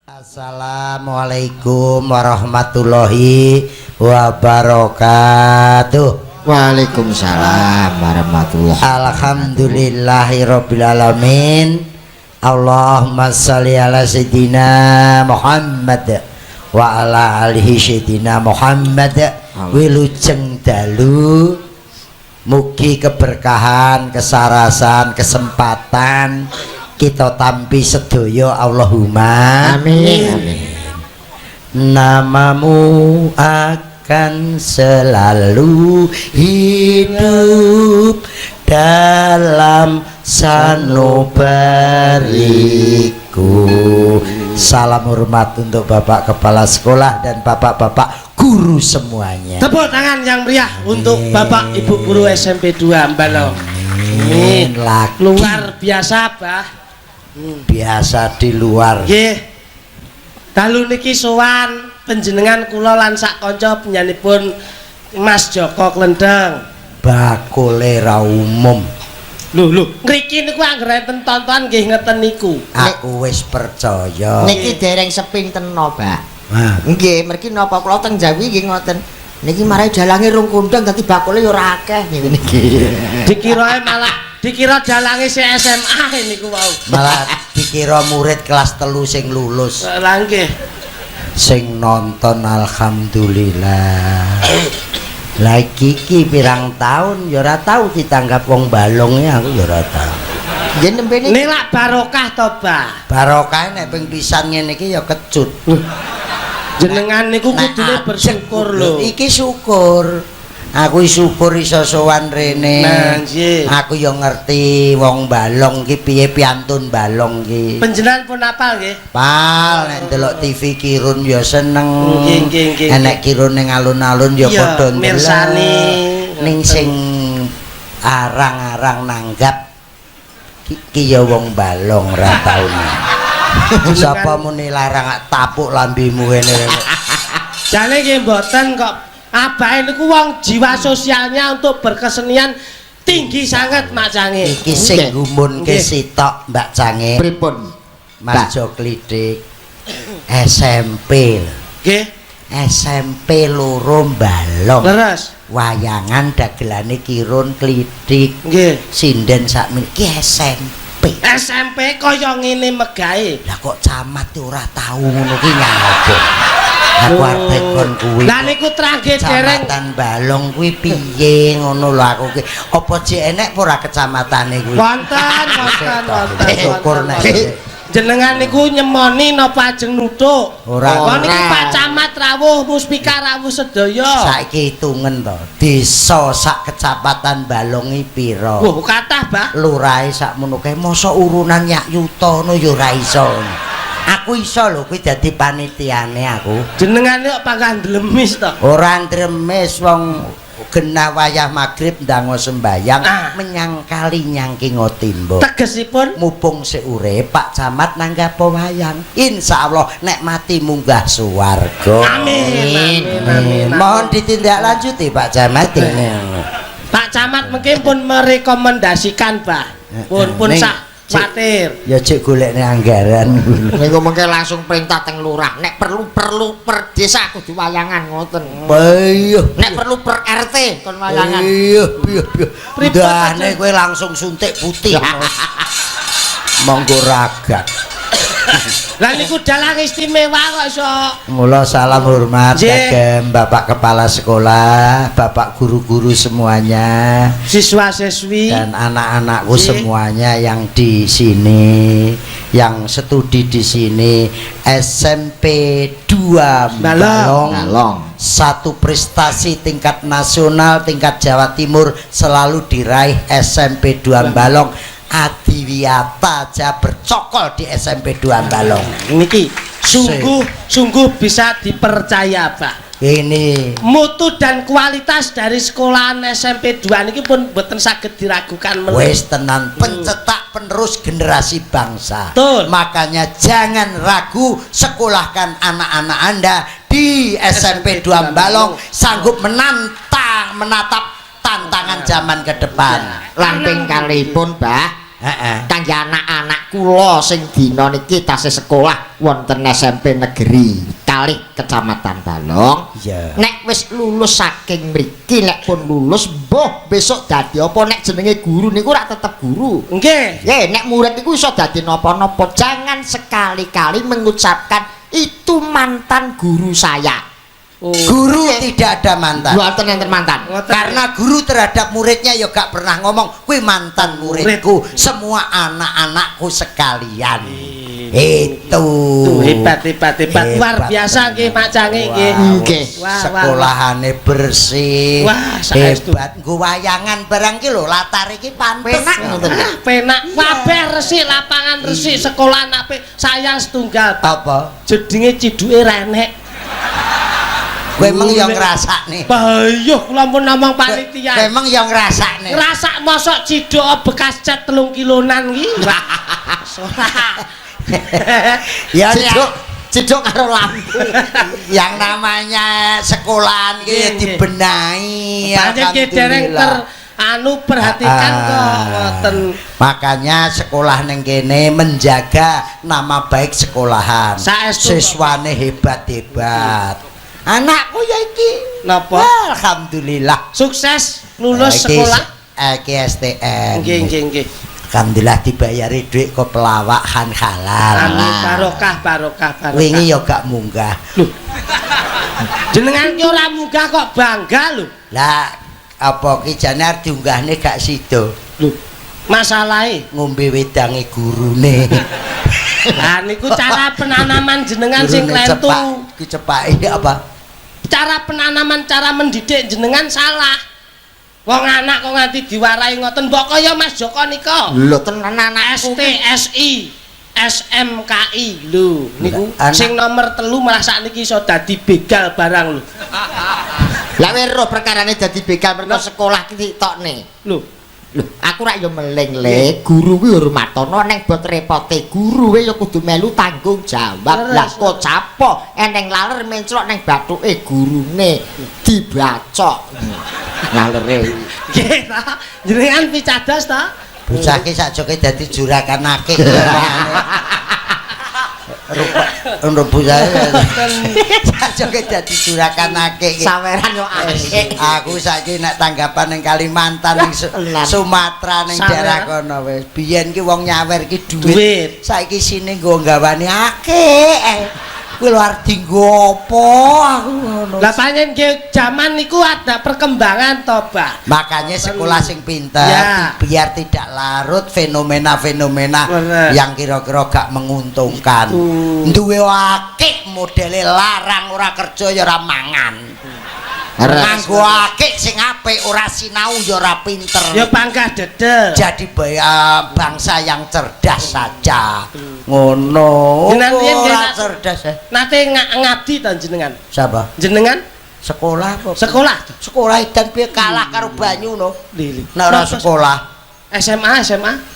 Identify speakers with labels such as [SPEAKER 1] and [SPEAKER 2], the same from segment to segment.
[SPEAKER 1] Assalamualaikum warahmatullahi wabarakatuh.
[SPEAKER 2] Waalaikumsalam warahmatullahi wabarakatuh.
[SPEAKER 1] Alhamdulillahirabbil alamin. Allahumma shalli ala sayyidina Muhammad wa ala alihi sayyidina Muhammad. Wilujeng dalu mugi keberkahan, kesarasan, kesempatan kita tampi sedaya Allahumma
[SPEAKER 2] Amin. Amin.
[SPEAKER 1] Namamu akan selalu hidup dalam sanubariku. Salam hormat untuk Bapak Kepala Sekolah dan Bapak-bapak guru semuanya.
[SPEAKER 3] Tepuk tangan yang meriah untuk Bapak Ibu Guru SMP 2 Mbalo.
[SPEAKER 1] Amin. Lagi
[SPEAKER 3] Luar biasa, Bah.
[SPEAKER 1] biasa di luar.
[SPEAKER 3] Nggih. Dalu niki sowan panjenengan kula lan sak kanca penyanipun Mas Joko Klendeng.
[SPEAKER 1] Bakule ra umum.
[SPEAKER 3] Lho, ngriki niku anggere enten tontonan nggih ngeten niku.
[SPEAKER 1] Aku wis percaya.
[SPEAKER 2] Niki dereng sepinten no, Pak.
[SPEAKER 1] Nah,
[SPEAKER 2] Nggih, mriki napa kula teng Jawi nggih ngoten. Niki marai dalange rung kondang dadi bakule ya ora akeh niki.
[SPEAKER 3] Dikira dalange si SMA niku wau.
[SPEAKER 1] malah dikira murid kelas 3 sing lulus.
[SPEAKER 3] Lah nggih.
[SPEAKER 1] Sing nonton alhamdulillah. Lagi iki pirang tahun ya ora tau ditanggap wong balong ya aku ya ora tau.
[SPEAKER 2] Nggih nembe niki.
[SPEAKER 3] Nek lak barokah to, Bah.
[SPEAKER 1] Barokah nek ping pisan ngene iki ya kecut.
[SPEAKER 3] Jenengan niku
[SPEAKER 1] Nek
[SPEAKER 3] kudune
[SPEAKER 1] ajeng
[SPEAKER 3] bersyukur
[SPEAKER 1] kudu-
[SPEAKER 3] lho.
[SPEAKER 1] Iki syukur. Aku syukur iso sowan rene.
[SPEAKER 3] Nah, nggih.
[SPEAKER 1] Aku ya ngerti wong balong ki piye piantun balong ki.
[SPEAKER 3] Panjenengan pun apal nggih?
[SPEAKER 1] Pal nek ndelok TV Kirun ya seneng.
[SPEAKER 3] Nggih.
[SPEAKER 1] Enek Kirun ning alun-alun ya
[SPEAKER 3] Iya,
[SPEAKER 1] padha ndelok.
[SPEAKER 3] mirsani.
[SPEAKER 1] Ning sing arang-arang nanggap ki ya wong balong ra tau. Sapa muni larang tapuk lambimu ngene.
[SPEAKER 3] Jane nggih mboten kok abahe niku wong jiwa sosialnya untuk berkesenian tinggi sangat Mak Cange.
[SPEAKER 1] Iki sing gumunke sitok Mbak Cange.
[SPEAKER 2] Pripun?
[SPEAKER 1] Mas Joklidik SMP.
[SPEAKER 3] Nggih.
[SPEAKER 1] SMP loro balong.
[SPEAKER 3] Leres.
[SPEAKER 1] Wayangan dagelane Kirun Klidik.
[SPEAKER 3] Nggih.
[SPEAKER 1] Sinden sakmeniki SMP.
[SPEAKER 3] SMP kaya ngene megahe.
[SPEAKER 1] Lah kok camat ora tahu ngono ki nyapa. Aku arep kon kuwi.
[SPEAKER 3] Lah niku tragedi dereng
[SPEAKER 1] Kecamatan Balong kuwi piye ngono lho aku ki. Apa jek enek apa ora kecamatane kuwi?
[SPEAKER 3] wonten.
[SPEAKER 1] Syukur nek.
[SPEAKER 3] Jenengan niku nyemoni napa ajeng nuthuk?
[SPEAKER 1] Ora.
[SPEAKER 3] Kok niki Pak Camat rawuh, Muspika rawuh sedaya.
[SPEAKER 1] Saiki hitungen to. Desa sak kecamatan Balongi pira?
[SPEAKER 3] Wah, kathah, Bah.
[SPEAKER 1] Lurahe sakmono kae mosok urunan Nyak Yuto ngono ya ora iso. Aku iso lho kuwi dadi panitiane aku.
[SPEAKER 3] Jenengan kok pangkah ndlemis to?
[SPEAKER 1] Ora ndremes wong genah wayah magrib ndango sembayang menyang kali nyangking timbo.
[SPEAKER 3] Tegesipun
[SPEAKER 1] Mumpung seurip Pak Camat nanggap wayang. Insyaallah nek mati munggah swarga.
[SPEAKER 3] Amin.
[SPEAKER 1] Mohon ditindaklanjuti Pak Camat ini.
[SPEAKER 3] Pak Camat mungkin pun merekomendasikan, Bah. Pun
[SPEAKER 1] Ning,
[SPEAKER 3] sak matir.
[SPEAKER 1] Ya cek golekne anggaran.
[SPEAKER 2] Niku mengke langsung perintah teng lurah. Nek perlu per desa kudu wayangan ngoten.
[SPEAKER 1] Ayo.
[SPEAKER 2] Nek perlu per RT kon wayangan.
[SPEAKER 1] Iya.
[SPEAKER 3] Pripun,
[SPEAKER 1] Dane kowe langsung suntik putih. Monggo ragat.
[SPEAKER 3] Lah niku dalang istimewa kok iso.
[SPEAKER 1] Mula salam hormat
[SPEAKER 3] Nggih.
[SPEAKER 1] kagem Bapak Kepala Sekolah, Bapak guru-guru semuanya
[SPEAKER 3] Siswa-siswi
[SPEAKER 1] dan anak-anakku
[SPEAKER 3] Nggih.
[SPEAKER 1] semuanya yang di sini, yang studi di sini SMP 2
[SPEAKER 3] Balong.
[SPEAKER 1] Balong. Satu prestasi tingkat nasional, tingkat Jawa Timur selalu diraih SMP 2 Balong. Adiwiyata aja bercokol di SMP 2 Balong.
[SPEAKER 3] niki sungguh bisa dipercaya, Pak.
[SPEAKER 1] Ini
[SPEAKER 3] Mutu dan kualitas dari sekolahan SMP 2 niki pun boten saged diragukan meneh.
[SPEAKER 1] wis tenan pencetak penerus generasi bangsa.
[SPEAKER 3] Betul.
[SPEAKER 1] Makanya jangan ragu, sekolahkan anak-anak Anda di SMP 2 Balong, sanggup menatap tantangan zaman ke depan.
[SPEAKER 2] Lan ping kalipun, Mbah, kangge anak-anak kula sing dina niki tasih sekolah wonten SMP Negeri kalih Kecamatan Balong.
[SPEAKER 1] Iya.
[SPEAKER 2] Nek wis lulus saking mriki nek pun lulus mbuh besok dadi apa nek jenenge guru niku ora tetep guru.
[SPEAKER 3] Nggih.
[SPEAKER 2] Nggih, nek murid niku iso dadi napa-napa. Jangan sekali-kali mengucapkan itu mantan guru saya.
[SPEAKER 3] Oh.
[SPEAKER 1] Guru tidak ada mantan.
[SPEAKER 2] Mboten enten mantan.
[SPEAKER 1] Karena guru terhadap muridnya ya gak pernah ngomong kuwi mantan muridku, semua anak-anakku sekalian. Itu
[SPEAKER 3] hebat luar biasa nggih Pak Cange nggih.
[SPEAKER 2] Nggih.
[SPEAKER 1] Sekolahane bersih.
[SPEAKER 3] Wah, saestu.
[SPEAKER 1] Hebat. Nggo wayangan barang ki lho latar iki pantes.
[SPEAKER 3] Penak kabeh resik lapangan resik sekolah ape saya setunggal.
[SPEAKER 1] Apa?
[SPEAKER 3] Jedinge ciduke renek.
[SPEAKER 1] Kowe emang ya ngrasakne.
[SPEAKER 3] Bayuh kula pun namung panitia.
[SPEAKER 1] Kowe emang ya ngrasakne.
[SPEAKER 3] Ngrasak mosok ciduk bekas cat 3 kilonan iki.
[SPEAKER 1] Ya
[SPEAKER 2] Ciduk karo lampu.
[SPEAKER 1] yang namanya sekolahan ki dibenahi.
[SPEAKER 3] Pancen ki dereng perhatikan kok ngoten.
[SPEAKER 1] Makanya sekolah ning kene menjaga nama baik sekolahan.
[SPEAKER 3] Saestu.
[SPEAKER 1] Siswane hebat-hebat. Anakku ya iki.
[SPEAKER 3] Napa?
[SPEAKER 1] Alhamdulillah
[SPEAKER 3] Sukses lulus sekolah.
[SPEAKER 1] Iki STM.
[SPEAKER 3] Nggih.
[SPEAKER 1] Alhamdulillah dibayari duit kok pelawakan halal.
[SPEAKER 3] Amin barokah.
[SPEAKER 1] Wingi ya gak munggah.
[SPEAKER 3] Loh. Jenengan ki ora munggah kok bangga lho.
[SPEAKER 1] Lah apa ki jane arep diunggahne gak sida.
[SPEAKER 3] Loh. Masalahe
[SPEAKER 1] Ngombe wedange gurune.
[SPEAKER 3] Lah niku cara penanaman jenengan sing klentu.
[SPEAKER 1] Ki cepake apa?
[SPEAKER 3] Cara penanaman, cara mendidik jenengan salah. Wong anak kok nganti diwarai ngoten mbok kaya Mas Joko nika.
[SPEAKER 2] Lho tenan anak
[SPEAKER 3] STSI SMKI lho niku
[SPEAKER 1] Anak.
[SPEAKER 3] sing nomor 3 malah sakniki iso dadi begal barang lho.
[SPEAKER 2] Lah weruh perkarane dadi begal mergo sekolah ki tokne.
[SPEAKER 3] Lho.
[SPEAKER 2] Lho, aku rak yo meleng le, guru kuwi hormatono ning bot repote guru kuwi yo kudu melu tanggung jawab. Lah kok capo eneng laler menclok ning bathuke gurune dibacok. Lalere.
[SPEAKER 3] Nggih ta. Jenengan picados ta?
[SPEAKER 1] Bocah ki sakjoke dadi juragan akeh. Rupa saya sakjoke dadi juragan akeh.
[SPEAKER 2] Saweran yo akeh.
[SPEAKER 1] Aku saiki nek tanggapan ning Kalimantan ning Sumatera ning daerah kono wis. Biyen ki wong nyawer ki dhuwit. Saiki sine nggo gawane akeh. Kuwi lho arep dienggo apa aku ngono.
[SPEAKER 3] Lah panjen nggih jaman niku ada perkembangan to, Pak.
[SPEAKER 1] Makanya sekolah sing pinter
[SPEAKER 3] Ya.
[SPEAKER 1] biar tidak larut fenomena-fenomena yang kira-kira gak menguntungkan. Duwe akeh modele larang ora kerja ya ora mangan. Nganggo akeh sing apik ora sinau ya ora pinter.
[SPEAKER 3] Ya bangga dedel.
[SPEAKER 1] Jadi bangsa yang cerdas saja. Ngono.
[SPEAKER 3] Jenengan riyen
[SPEAKER 1] Ora
[SPEAKER 3] nggih,
[SPEAKER 1] cerdas.
[SPEAKER 3] Nate ngabdi ta jenengan?
[SPEAKER 1] Siapa?
[SPEAKER 3] Jenengan
[SPEAKER 1] Sekolah kok.
[SPEAKER 3] sekolah.
[SPEAKER 1] Sekolah dan piye kalah karo banyu no.
[SPEAKER 3] Lili.
[SPEAKER 1] Nek ora sekolah.
[SPEAKER 3] SMA.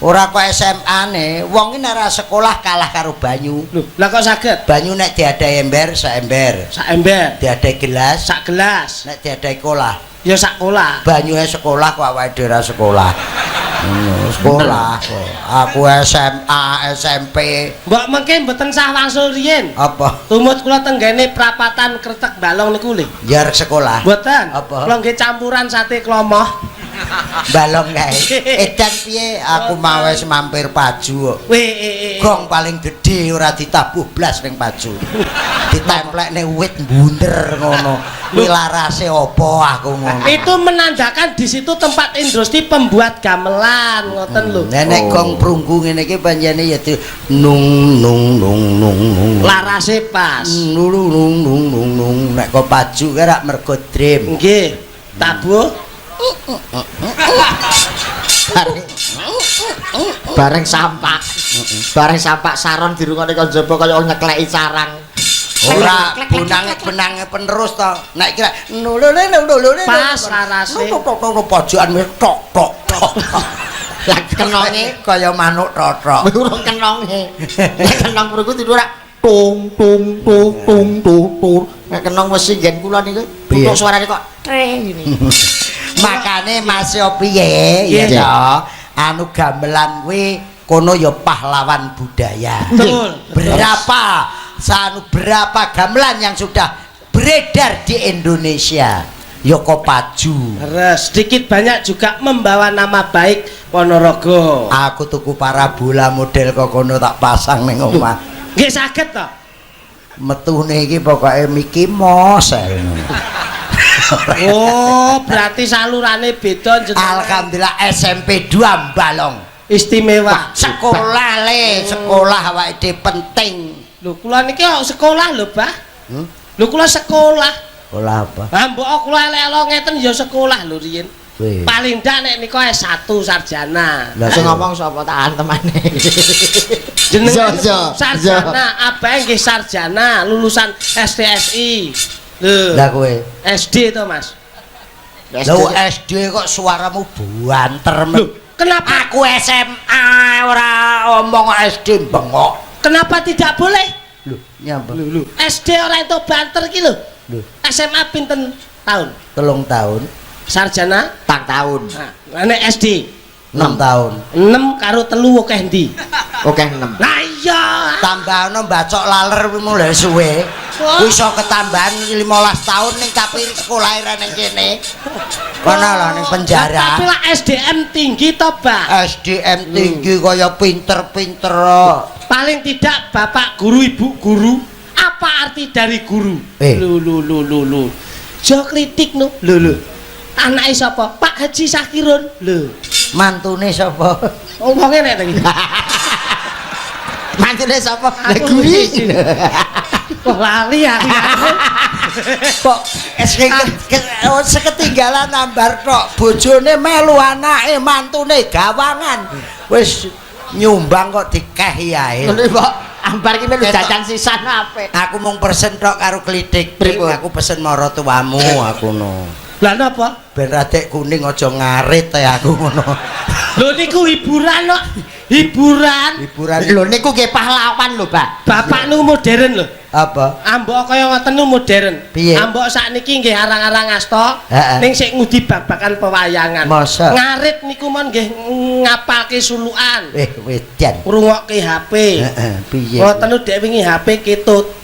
[SPEAKER 1] Ora kok SMA-ne, wong iki nek ora sekolah kalah karo banyu.
[SPEAKER 3] Lho, lah kok saged?
[SPEAKER 1] Banyu nek diadai ember, sak ember.
[SPEAKER 3] Sak ember,
[SPEAKER 1] Diadai gelas,
[SPEAKER 3] sak gelas.
[SPEAKER 1] nek diadai kolah.
[SPEAKER 3] Ya sak kolah.
[SPEAKER 1] Banyune sekolah kok awake dhewe ora sekolah. Sekolah kok. Aku SMA, SMP.
[SPEAKER 3] Mbok mengke mboten sah wangsul riyen.
[SPEAKER 1] Apa?
[SPEAKER 3] Tumut kula tenggene prapatan Kretek Balong niku lho.
[SPEAKER 1] Jar sekolah.
[SPEAKER 3] Mboten.
[SPEAKER 1] Apa?
[SPEAKER 3] Kula nggih campuran sate klomoh.
[SPEAKER 1] Balong kae. Edan piye aku mau wis mampir Paju kok. Gong paling gede ora ditabuh blas ning Paju. Ditemplekne wit bunder ngono. Kuwi larase apa aku ngono.
[SPEAKER 3] Itu menandakan di situ tempat industri pembuat gamelan ngoten lho.
[SPEAKER 1] Nenek gong prunggu ngene iki panjene ya nung nung nung nung nung.
[SPEAKER 3] Larase pas.
[SPEAKER 1] Nung nung nung nung nung. Nek kok Paju ki rak mergo dream.
[SPEAKER 3] Nggih. Tabuh.
[SPEAKER 2] bareng sampak saron dirungokne kok njaba kaya nyekleki sarang.
[SPEAKER 1] Ora benange penerus to. Nek kira
[SPEAKER 3] Pas larase.
[SPEAKER 1] Pojokan wis tok tok tok.
[SPEAKER 2] Lah kenonge
[SPEAKER 1] Kaya manuk totok.
[SPEAKER 2] urung kenonge. Nek kenong mrungku tidur rak tung tung tung tung tung tung. Nek kenong wesi nggen kula niku
[SPEAKER 1] Piye?
[SPEAKER 2] untuk suarane kok tre ngene.
[SPEAKER 1] Makane Mas yo piye ya. anu gamelan kuwi kono ya pahlawan budaya.
[SPEAKER 3] Betul.
[SPEAKER 1] Berapa gamelan yang sudah beredar di Indonesia? Ya Kopaju.
[SPEAKER 3] Sedikit banyak juga membawa nama baik Ponorogo.
[SPEAKER 1] Aku tuku parabola model kok kono tak pasang ning omah.
[SPEAKER 3] Nggih saged to.
[SPEAKER 1] Metune iki pokoke Mickey Mouse.
[SPEAKER 3] Oh, berarti salurane beda jenengan.
[SPEAKER 1] Alhamdulillah SMP 2 Balong.
[SPEAKER 3] Istimewa.
[SPEAKER 1] Sekolah awake dhewe penting.
[SPEAKER 3] Lho, kula niki sekolah lho, Bah. Lho, kula sekolah.
[SPEAKER 1] Sekolah apa?
[SPEAKER 3] Lah mbok kula elek-elok ngeten ya sekolah lho riyin. Paling ndak nek nika S1 sarjana.
[SPEAKER 2] Lah sing ngomong sapa tak antemane.
[SPEAKER 3] Jenengan sarjana, abahe nggih sarjana, lulusan STSI. Lho.
[SPEAKER 1] Lah kowe
[SPEAKER 3] SD to, Mas.
[SPEAKER 1] Lho SD kok suaramu banter.
[SPEAKER 3] Lho, kenapa
[SPEAKER 1] aku SMA ora omong SD bengok.
[SPEAKER 3] Kenapa tidak boleh?
[SPEAKER 1] Lho, nyapa?
[SPEAKER 3] Lho. SD ora entuk banter ki lho.
[SPEAKER 1] Lho,
[SPEAKER 3] SMA pinten tahun?
[SPEAKER 1] 3 tahun.
[SPEAKER 3] Sarjana
[SPEAKER 2] tang tahun.
[SPEAKER 3] Nah, nek SD
[SPEAKER 1] 6 tahun.
[SPEAKER 3] 6 karo 3 akeh ndi?
[SPEAKER 2] Oke 6.
[SPEAKER 3] Lah iya.
[SPEAKER 1] Tambahno mbacok laler kuwi mulai suwe. Kuwi iso ketambahan 15 tahun ning tapi sekolah ra ning kene. Kono lho ning penjara.
[SPEAKER 3] Tapi lah SDM tinggi to, Pak.
[SPEAKER 1] SDM tinggi kaya pinter-pinter.
[SPEAKER 3] Paling tidak Bapak guru, Ibu guru. Apa arti dari guru? Lho. Jo kritik no. Lho. Anake sapa? Pak Haji Sakirun. Lho.
[SPEAKER 1] Mantune sapa?
[SPEAKER 3] Omonge nek iki.
[SPEAKER 2] Mantune sapa?
[SPEAKER 3] Aku iki. Kok lali aku.
[SPEAKER 1] Kok seketinggalan nambar tok. Bojone melu anake, mantune gawangan. Wis nyumbang kok dikehi ae.
[SPEAKER 2] Lho kok ambar ki melu jajan sisan apik.
[SPEAKER 1] Aku mung pesen tok karo klitik. Aku pesen mara tuamu aku no.
[SPEAKER 3] Lah napa?
[SPEAKER 1] Ben radek kuning aja ngarit aku ngono.
[SPEAKER 3] Lho niku hiburan kok. Hiburan.
[SPEAKER 2] Lho niku nggih pahlawan lho, Pak.
[SPEAKER 3] Bapak niku modern lho.
[SPEAKER 1] Apa?
[SPEAKER 3] Ambok kaya ngoten niku modern.
[SPEAKER 1] Piye?
[SPEAKER 3] Ambok sakniki nggih arang-arang asta.
[SPEAKER 1] Heeh.
[SPEAKER 3] Ning sik ngudi babakan pewayangan.
[SPEAKER 1] Masa?
[SPEAKER 3] Ngarit niku mon nggih ngapalke sulukan.
[SPEAKER 1] Wedan.
[SPEAKER 3] Ngrungokke HP.
[SPEAKER 1] Heeh, piye?
[SPEAKER 3] Ngoten niku dek wingi HP ketut.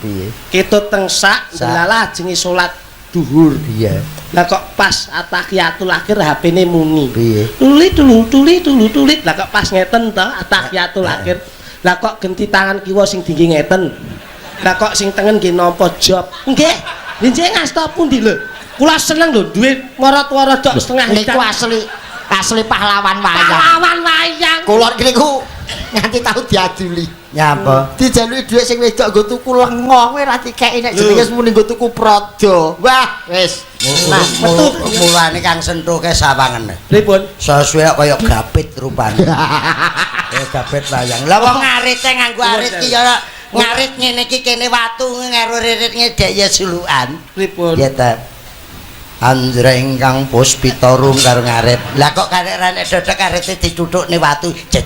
[SPEAKER 1] Piye?
[SPEAKER 3] Ketut tengsak delalah jenenge salat duhur.
[SPEAKER 1] Iya.
[SPEAKER 3] Lah kok pas atahiyatul akhir HP-ne muni.
[SPEAKER 1] Piye?
[SPEAKER 3] Tulit. Lah kok pas ngeten to atahiyatul akhir. Lah kok genti tangan kiwa sing dinggi ngeten. Lah kok sing tengen nggih nampa job. Nggih. Njenengan ngasta pundi lho? Kula seneng lho duwe mara-wara dok setengah
[SPEAKER 2] niku asli pahlawan wayang.
[SPEAKER 3] Pahlawan wayang.
[SPEAKER 2] Kula niku nganti tau diaduli.
[SPEAKER 1] Nyapa?
[SPEAKER 2] Dijaluki dhuwit sing wedok nggo tuku lenga kowe ra dikeki nek jenenge muni nggo tuku prada. Wah, wis.
[SPEAKER 1] Nah, mulane Kang Sentuke sawangen.
[SPEAKER 3] Pripun?
[SPEAKER 1] Sesuai kaya gapit rupane. Kaya gapit wayang. Lah wong ngarite nganggo arit ki ya ngarit ngene iki kene watu ngero ririt ngedek ya sulukan.
[SPEAKER 3] Pripun?
[SPEAKER 1] Ya ta. Anjreng Kang Puspita rung karo ngarit. Lah kok karek ra nek dodok arite dituthukne watu cek.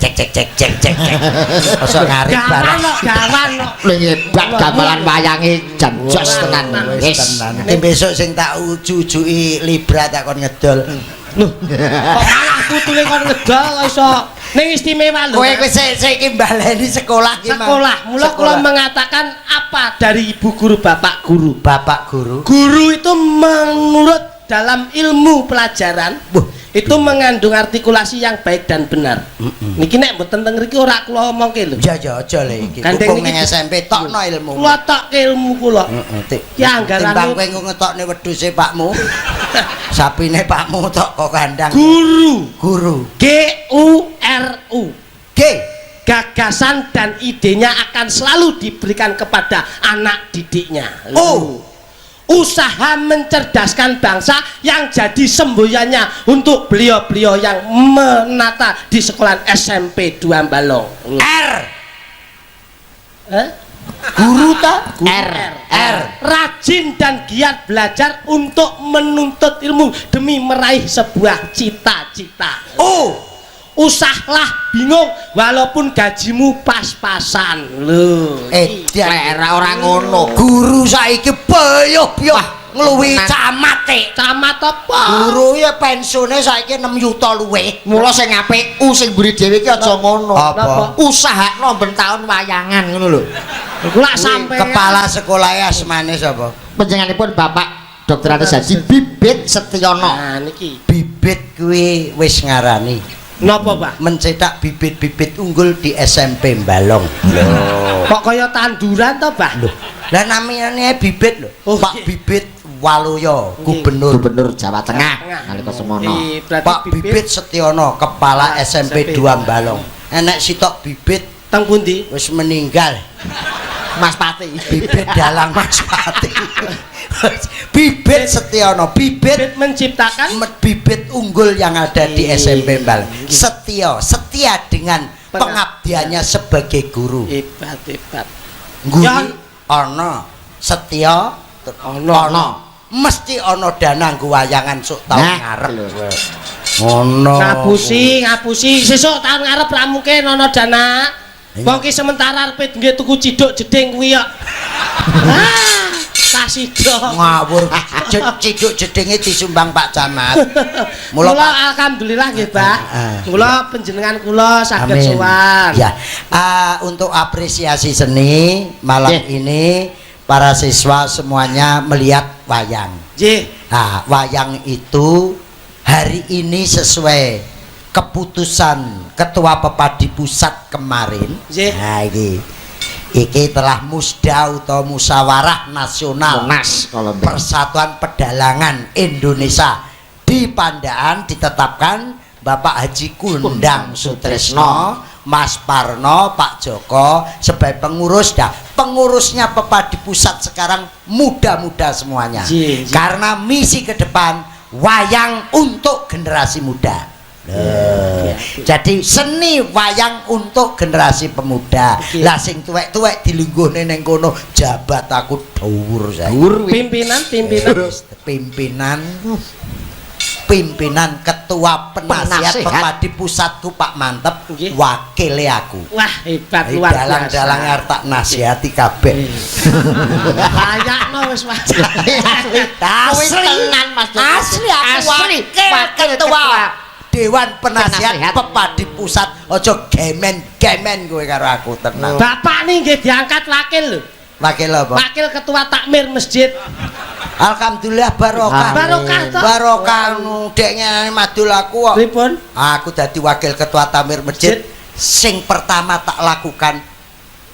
[SPEAKER 1] Masa ngarit bareng.
[SPEAKER 3] Gawan kok.
[SPEAKER 2] Lho hebat gamelan wayange jan jos tenan. Wis
[SPEAKER 1] tenan. Besok sing tak ujujuki Libra tak kon ngedol.
[SPEAKER 3] Lho, kok malah putune kon ngedol kok iso ning istimewa lho.
[SPEAKER 1] Kowe saiki baleni sekolah ki.
[SPEAKER 3] Sekolah. Mula kula mengatakan apa dari ibu guru, bapak guru.
[SPEAKER 1] Bapak guru.
[SPEAKER 3] Guru itu menurut dalam ilmu pelajaran itu mengandung artikulasi yang baik dan benar. Niki nek mboten teng mriki ora kula omongke lho.
[SPEAKER 1] Ya aja le iki.
[SPEAKER 3] Gandeng
[SPEAKER 1] Kumpul ning
[SPEAKER 3] niki
[SPEAKER 1] SMP tokno ilmu.
[SPEAKER 3] Kula tokke ilmu kula.
[SPEAKER 1] Ki
[SPEAKER 3] anggaran
[SPEAKER 1] timbang kowe ngetokne wedhuse pakmu. Sapine pakmu tok kok kandang.
[SPEAKER 3] Guru. GURU. Gagasan dan idenya akan selalu diberikan kepada anak didiknya. Usaha mencerdaskan bangsa yang jadi semboyannya untuk beliau-beliau yang menata di sekolah SMP 2 Balong.
[SPEAKER 1] Guru ta?
[SPEAKER 3] R. Rajin dan giat belajar untuk menuntut ilmu demi meraih sebuah cita-cita. Usahlah bingung walaupun gajimu pas-pasan. Lho,
[SPEAKER 2] ora ngono.
[SPEAKER 1] Guru saiki peyuh-peyuh ngluwi camat
[SPEAKER 3] Camat apa?
[SPEAKER 1] guru ya pensiune saiki 6 juta luwih
[SPEAKER 2] Mula sing apik sing mburi dhewe iki aja ngono.
[SPEAKER 1] apa
[SPEAKER 2] Usahakno ben taun wayangan ngono lho.
[SPEAKER 3] Lak sampe
[SPEAKER 1] kepala sekolah asmane sapa
[SPEAKER 2] Panjenenganipun Bapak Dr. Anes Haji Bibit Setyono.
[SPEAKER 3] Nah niki.
[SPEAKER 1] bibit kuwi wis ngarani
[SPEAKER 3] Napa, Pak?
[SPEAKER 1] mencetak bibit-bibit unggul di SMP Mbalong lho
[SPEAKER 3] Kok kaya tanduran to, Pak?
[SPEAKER 1] lho lah namanya bibit lho
[SPEAKER 3] Oh,
[SPEAKER 1] Pak
[SPEAKER 3] iya.
[SPEAKER 1] Bibit Waluyo
[SPEAKER 2] Gubernur Jawa Tengah nalika semono.
[SPEAKER 3] Berarti
[SPEAKER 1] Pak Bibit Setyono kepala SMP 2 Mbalong enek sitok bibit
[SPEAKER 3] teng pundi?
[SPEAKER 1] wis meninggal
[SPEAKER 2] Mas Pati.
[SPEAKER 1] bibit dalang Mas Pati bibit Setyono bibit
[SPEAKER 3] menciptakan
[SPEAKER 1] bibit unggul yang ada di SMP Mbalong setia dengan pengabdiannya sebagai guru
[SPEAKER 3] hebat.
[SPEAKER 1] guru
[SPEAKER 3] Ya.
[SPEAKER 1] ana setia ana mesti ana dana nggo wayangan sok taun ngarep ngono
[SPEAKER 3] Ngapusi. Sesuk tahun ngarep ra mungkin ana dana. Wong ki sementara arep nggih tuku ciduk jeding kuwi kok. Tak sida.
[SPEAKER 1] ngawur ciduk jedinge disumbang Pak Camat
[SPEAKER 3] Mula alhamdulillah nggih, Pak. Mula panjenengan kula saged
[SPEAKER 1] Amin.
[SPEAKER 3] sowan.
[SPEAKER 1] Ya, untuk apresiasi seni malam ini para siswa semuanya melihat wayang.
[SPEAKER 3] Nggih.
[SPEAKER 1] Nah, wayang itu hari ini sesuai keputusan Ketua Pepadi Pusat kemarin.
[SPEAKER 3] Nggih.
[SPEAKER 1] Nah, iki telah musda atau musyawarah nasional
[SPEAKER 2] Munas kalau
[SPEAKER 1] Persatuan Pedalangan Indonesia di Pandaan ditetapkan Bapak Haji Kundang Sutresno, Mas Parno, Pak Joko sebagai pengurus. Pengurusnya Pepadi Pusat sekarang muda-muda semuanya. Karena misi ke depan wayang untuk generasi muda. Jadi seni wayang untuk generasi pemuda. Lah sing tuwek-tuwek dilungguhne ning kono jabat aku dhuwur saya. Pimpinan ketua penasihat Pepadi Pusatku Pak Mantep wakile aku.
[SPEAKER 3] Wah, hebat luar biasa.
[SPEAKER 1] Dalang-dalang arep tak nasihati kabeh.
[SPEAKER 3] Layakno wis Mas.
[SPEAKER 1] Asli
[SPEAKER 2] tenan Mas.
[SPEAKER 1] Asli aku wakil ketua Dewan Penasihat Pepadi Pusat. Aja gemen-gemen kowe karo aku tenan.
[SPEAKER 3] Bapak nih nggih diangkat wakil lho.
[SPEAKER 1] Wakil apa?
[SPEAKER 3] Wakil ketua takmir masjid.
[SPEAKER 1] Alhamdulillah barokah. Barokah dek nyenani madul aku kok.
[SPEAKER 3] Pripun?
[SPEAKER 1] Aku dadi wakil ketua takmir masjid. Sing pertama tak lakukan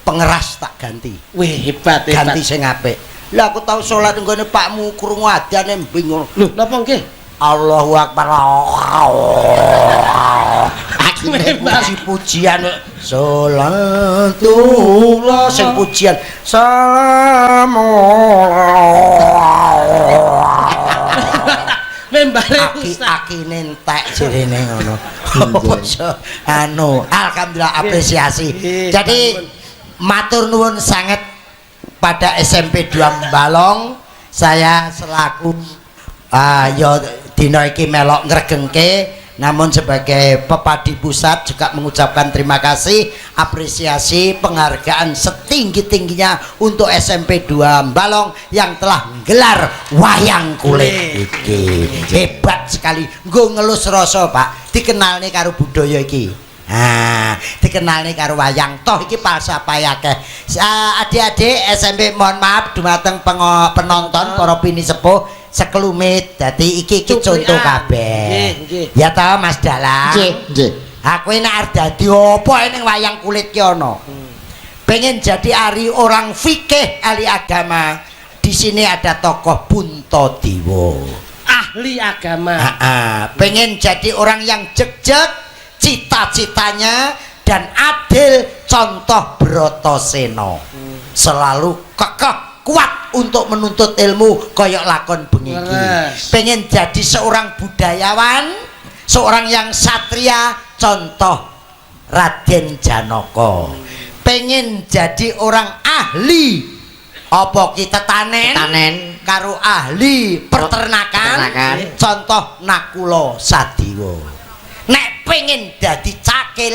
[SPEAKER 1] pengeras tak ganti.
[SPEAKER 3] Wih, hebat.
[SPEAKER 1] Ganti sing apik. Lah aku tau salat nggone Pakmu krungu adane bingung.
[SPEAKER 3] Lho, napa nggih?
[SPEAKER 1] Allahu Akbar. Puji-pujian salatullah sing pujian salam
[SPEAKER 3] Membare
[SPEAKER 1] aki-akine entek jerene ngono. Alhamdulillah apresiasi. Jadi matur nuwun sangat pada SMP 2 Mbalong. Saya selaku ya dina iki melok ngregengke, namun sebagai Pepadi Pusat juga mengucapkan terima kasih, apresiasi, penghargaan setinggi-tingginya untuk SMP 2 Mbalong yang telah menggelar wayang kulit iki. Hebat sekali, nggo ngelus rasa Pak, dikenalne karo budaya iki. Dikenalne karo wayang, toh iki falsafah akeh. Adik-adik SMP mohon maaf dumateng penonton para pinisepuh sekelumit, dadi iki contoh kabeh. Ya ta Mas Dalang.
[SPEAKER 2] Nggih.
[SPEAKER 1] Aku enak arep dadi apa ning wayang kulit ki ana. Pengen jadi orang fikih, ahli agama. Di sini ada tokoh Puntadewa.
[SPEAKER 3] Ahli agama.
[SPEAKER 1] Pengen jadi orang yang jejeg, cita-citanya dan adil, contoh Bratasena. Selalu kekeh kuat untuk menuntut ilmu koyok lakon bengi iki. Pengen jadi seorang budayawan, seorang yang satria, contoh Raden Janaka. Pengen jadi orang ahli apa kita tanen karo ahli peternakan, contoh Nakula Sadiwa. Nek pengen jadi cakil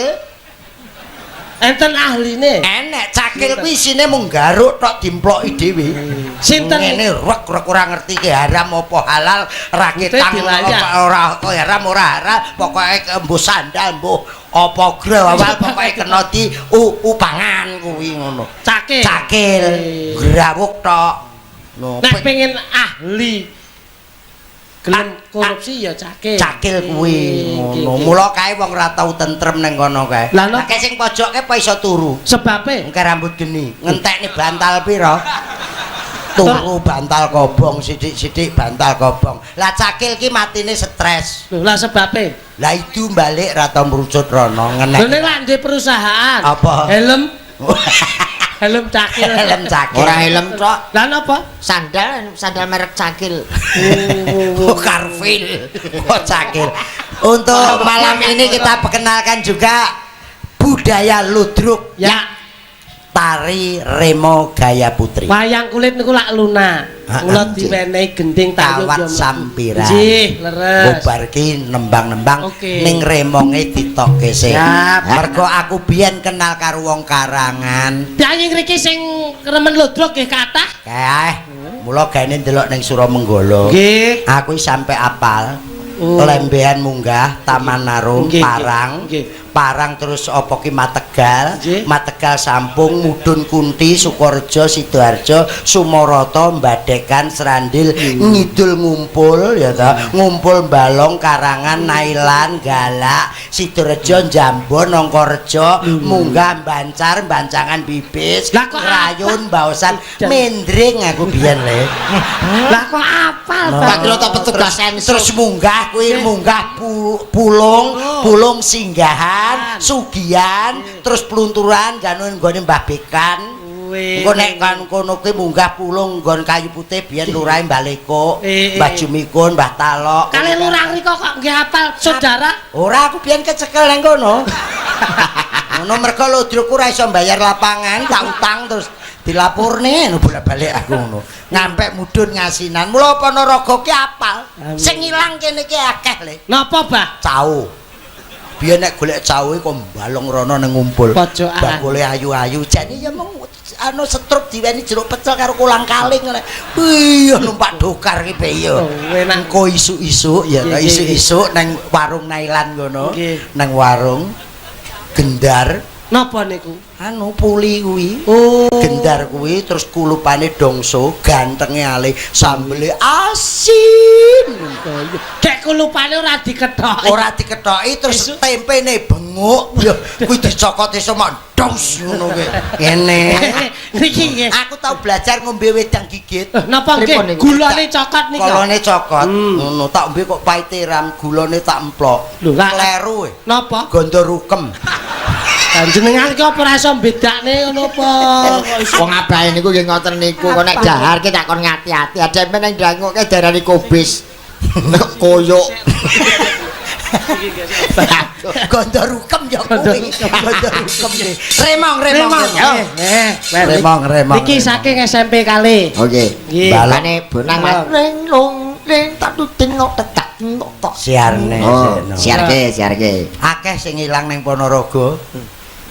[SPEAKER 3] Enten ahline.
[SPEAKER 1] Enek cakil kuwi isine mung garuk tok dimploki dhewe.
[SPEAKER 3] Sinten
[SPEAKER 1] ngene rek ora ngerti ki haram apa halal, ra ketang ora haram ora halal, pokoke embuh sandal embuh apa gre awal pokoke kena di upangan kuwi ngono. Cakil. Grawuk tok.
[SPEAKER 3] Nek pengen ahli gelem korupsi ya
[SPEAKER 1] cakil kuwi ngono. Mula kae wong ora tau tentrem ning kono kae.
[SPEAKER 3] Lah
[SPEAKER 1] nek sing pojoke apa iso turu?
[SPEAKER 3] Sebabe
[SPEAKER 1] engke rambut geni, ngentekne bantal pira? Turu bantal kobong sithik-sithik bantal kobong. Lah cakil ki matine stres.
[SPEAKER 3] Lah sebabe?
[SPEAKER 1] Lah itu balik ra tau mrucut rono ngenek.
[SPEAKER 3] Lha nek lak ndek perusahaan.
[SPEAKER 1] Apa?
[SPEAKER 3] Helm. Helm cakil.
[SPEAKER 1] Helm cakil.
[SPEAKER 2] Ora helm tok.
[SPEAKER 3] Lah napa?
[SPEAKER 2] Sandal merek cakil.
[SPEAKER 1] Carville. Oh cakil. Untuk malam ini kita perkenalkan juga budaya ludruk.
[SPEAKER 3] Ya.
[SPEAKER 1] Tari Remo Gaya Putri.
[SPEAKER 3] Wayang kulit niku lak Luna. Mula diwenehi gending tayu
[SPEAKER 1] kawat sampiran.
[SPEAKER 3] Nggih, leres.
[SPEAKER 1] Bubar ki nembang-nembang
[SPEAKER 3] Oke.
[SPEAKER 1] ning remonge ditokke sik.
[SPEAKER 3] Siap.
[SPEAKER 1] Mergo aku biyen kenal karo wong Karangan.
[SPEAKER 3] Piye ngriki sing remen ludruk nggih kathah?
[SPEAKER 1] Kae. Mula gaene ndelok ning Suromenggala.
[SPEAKER 3] Nggih.
[SPEAKER 1] Aku sampe apal.
[SPEAKER 3] Oh.
[SPEAKER 1] Lembehan munggah Taman Narum
[SPEAKER 3] Nggih,
[SPEAKER 1] Parang.
[SPEAKER 3] nggih.
[SPEAKER 1] Parang terus apa ki Mategal,
[SPEAKER 3] Nggih.
[SPEAKER 1] Mategal Sampung, Mudun Kunti, Sukorejo, Sidoarjo, Sumoroto, Mbadekan, Serandil, ngidul ngumpul ya ta, ngumpul Balong, Karangan, Nailan, Galak, Sidorejo, Jambon, Nongkorejo, munggah Bancar, Bancangan Bibis,
[SPEAKER 3] Lah kok
[SPEAKER 1] Rayun, Baosan, Mendring aku biyen le.
[SPEAKER 3] Lah kok apal,
[SPEAKER 2] Pak kira tok petugas sensor.
[SPEAKER 1] Terus munggah kuwi munggah pulung singgahan Sugian terus pelunturan janun nggone Mbah Bekan. Engko nek kan kono kuwi munggah pulung nggon Kayu Putih biyen lurahe Mbah Leko, Mbah Jumikun, Mbah Talok.
[SPEAKER 3] Kali lurah riko kok nggih hafal saudara?
[SPEAKER 1] Ora aku biyen kecekel nang kono. Ngono mergo ludrukku ora iso mbayar lapangan, tak utang terus dilapurne bolak-balik aku ngono. Ngampek mudhun ngasinan. Mula Ponorogo ki apal. Sing ilang kene ki akeh le.
[SPEAKER 3] Napa, Bah?
[SPEAKER 1] Cau. Biyen nek golek cauhe kok Balong rono nang ngumpul.
[SPEAKER 3] Pojokan.
[SPEAKER 1] Bakule ayu-ayu. Jane ya mung anu setrup diweni jeruk pecel karo kulang kaling ngene. Wih, numpak dokar ki piye.
[SPEAKER 3] Oh, enak.
[SPEAKER 1] Engko isuk-isuk ya, isuk-isuk nang warung Nailan ngono. Nang warung Gendar.
[SPEAKER 3] Napa niku?
[SPEAKER 1] Anu puli kuwi.
[SPEAKER 3] Oh.
[SPEAKER 1] Gendar kuwi terus kulupane dongso, gantenge ale, sambele asin.
[SPEAKER 3] Dek kulupane ora dikethoki.
[SPEAKER 1] Ora dikethoki terus tempene benguk. Ya kuwi dicokot iso mak dos ngono kuwi. Ngene.
[SPEAKER 3] Niki nggih.
[SPEAKER 1] Aku tau belajar ngombe wedang gigit.
[SPEAKER 3] Napa nggih? Gulane cokot nika.
[SPEAKER 1] Kolone cokot. Ngono tak ombe kok pahite ram, gulane tak emplok.
[SPEAKER 3] Lho,
[SPEAKER 1] kleru.
[SPEAKER 3] Napa?
[SPEAKER 1] Gondo rukem.
[SPEAKER 3] Panjenengan ki apa ora iso bedakne ngono apa?
[SPEAKER 2] Wong abahe niku nggih ngoten niku, kok nek dahar ki tak kon ngati-ati. Ada men nang dranguke darani kobis. Nek koyok.
[SPEAKER 1] Gondo rukem ya kuwi. Gondo rukem iki. Remong. Remong.
[SPEAKER 3] Iki saking SMP kali.
[SPEAKER 2] Oke.
[SPEAKER 3] Nggih.
[SPEAKER 2] Balane bonang Mas. Ring long ring tak tuting tetak tok.
[SPEAKER 1] Siarne.
[SPEAKER 2] Siarke.
[SPEAKER 1] Akeh sing ilang ning Ponorogo.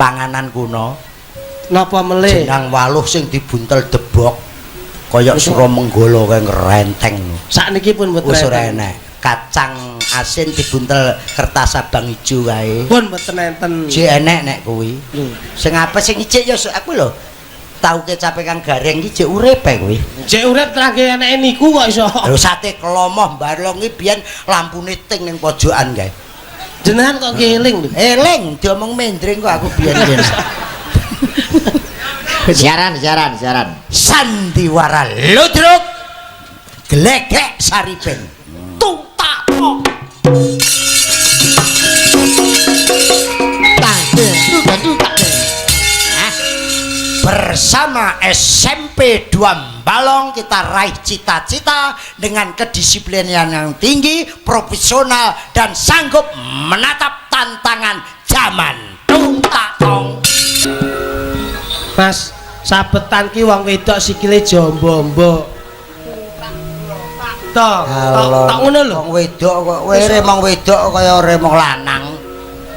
[SPEAKER 1] Panganan kuno.
[SPEAKER 3] Napa melih?
[SPEAKER 1] Jenang waluh sing dibuntel debok. Kaya Suromenggala kae ngrenteng.
[SPEAKER 3] Sakniki pun mboten
[SPEAKER 1] Wis ora enek. Kacang asin dibuntel kertas abang ijo kae.
[SPEAKER 3] Pun mboten enten.
[SPEAKER 1] Jek enek nek kuwi. Sing apa sing ijik ya aku lho. Tau kecape kang gareng iki jek urip ae kuwi.
[SPEAKER 3] Jek urip trage eneke niku kok iso.
[SPEAKER 1] Lho sate Klomoh Balong iki biyen lampune ting ning pojokan kae.
[SPEAKER 3] Jenengan kok ngeling lho.
[SPEAKER 1] Eling diomong mendring kok aku biyen.
[SPEAKER 2] Siaran.
[SPEAKER 1] Sandiwara ludruk glegek saripin tuntak bersama SMP 2 Balong kita raih cita-cita dengan kedisiplinan yang tinggi, profesional dan sanggup menatap tantangan zaman. Tuntak tong.
[SPEAKER 3] Mas, sabetan ki wong wedok sikile jombo-ombo. Tok ngono lho.
[SPEAKER 1] Wong wedok kok remong wedok kaya remong lanang.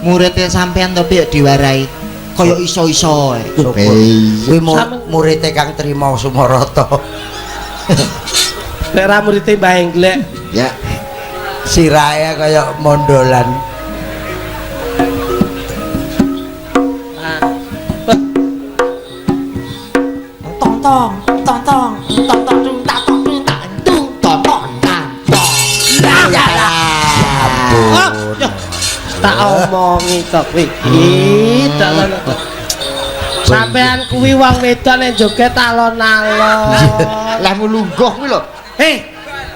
[SPEAKER 2] Muridnya sampean tapi yuk diwarai. kaya iso-iso.
[SPEAKER 1] Kuwi murid Kang Trima Sumarata.
[SPEAKER 3] Lek ra murid Mbah Engglek.
[SPEAKER 2] Ya.
[SPEAKER 1] Sirahe kaya mondolan.
[SPEAKER 2] Tong tong tong tong tong tung tak tong tung tak tung tong tong tong. Ya.
[SPEAKER 3] Oh, yo. Tak omongi kok iki. Sampean kuwi wong wedok nek joget alon-alon.
[SPEAKER 2] Lah mulungguh kuwi lho.
[SPEAKER 3] Hei,